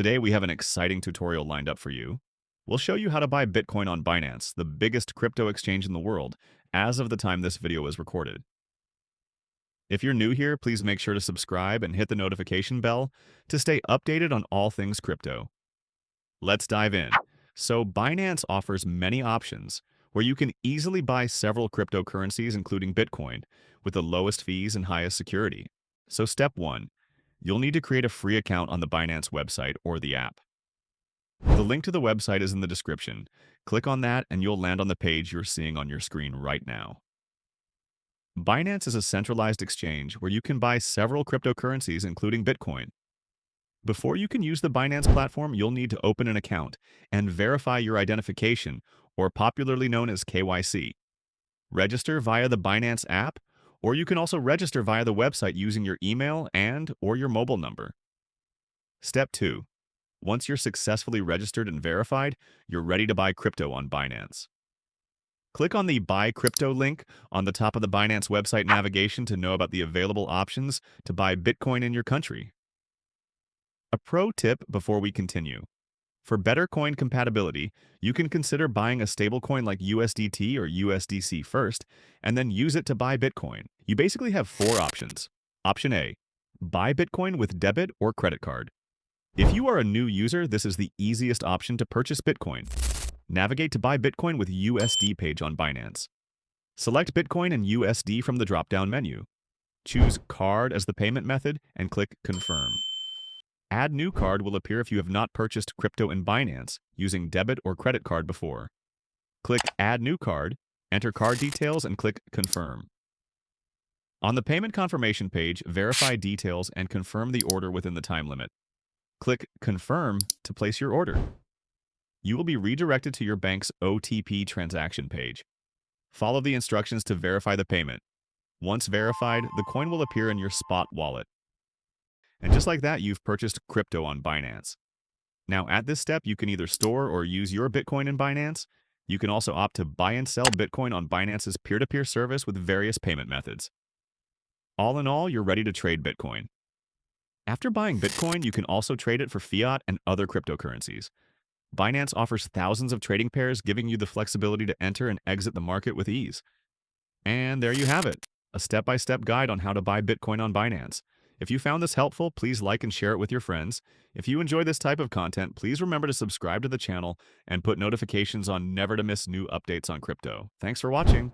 Today we have an exciting tutorial lined up for you. We'll show you how to buy Bitcoin on Binance, the biggest crypto exchange in the world, as of the time this video is recorded. If you're new here, please make sure to subscribe and hit the notification bell to stay updated on all things crypto. Let's dive in. So Binance offers many options where you can easily buy several cryptocurrencies including Bitcoin with the lowest fees and highest security. So step 1. You'll need to create a free account on the Binance website or the app. The link to the website is in the description. Click on that and you'll land on the page you're seeing on your screen right now. Binance is a centralized exchange where you can buy several cryptocurrencies including Bitcoin. Before you can use the Binance platform, you'll need to open an account and verify your identification, or popularly known as KYC. Register via the Binance app, or you can also register via the website using your email and/or your mobile number. Step 2. Once you're successfully registered and verified, you're ready to buy crypto on Binance. Click on the Buy Crypto link on the top of the Binance website navigation to know about the available options to buy Bitcoin in your country. A pro tip before we continue. For better coin compatibility, you can consider buying a stablecoin like USDT or USDC first, and then use it to buy Bitcoin. You basically have 4 options. Option A. Buy Bitcoin with debit or credit card. If you are a new user, this is the easiest option to purchase Bitcoin. Navigate to Buy Bitcoin with USD page on Binance. Select Bitcoin and USD from the drop-down menu. Choose Card as the payment method and click Confirm. Add New Card will appear if you have not purchased crypto in Binance using debit or credit card before. Click Add New Card, enter card details, and click Confirm. On the payment confirmation page, verify details and confirm the order within the time limit. Click Confirm to place your order. You will be redirected to your bank's OTP transaction page. Follow the instructions to verify the payment. Once verified, the coin will appear in your spot wallet. And just like that, you've purchased crypto on Binance. Now, at this step, you can either store or use your Bitcoin in Binance. You can also opt to buy and sell Bitcoin on Binance's peer-to-peer service with various payment methods. All in all, you're ready to trade Bitcoin. After buying Bitcoin, you can also trade it for fiat and other cryptocurrencies. Binance offers thousands of trading pairs, giving you the flexibility to enter and exit the market with ease. And there you have it, a step-by-step guide on how to buy Bitcoin on Binance. If you found this helpful, please like and share it with your friends. If you enjoy this type of content, please remember to subscribe to the channel and put notifications on never to miss new updates on crypto. Thanks for watching.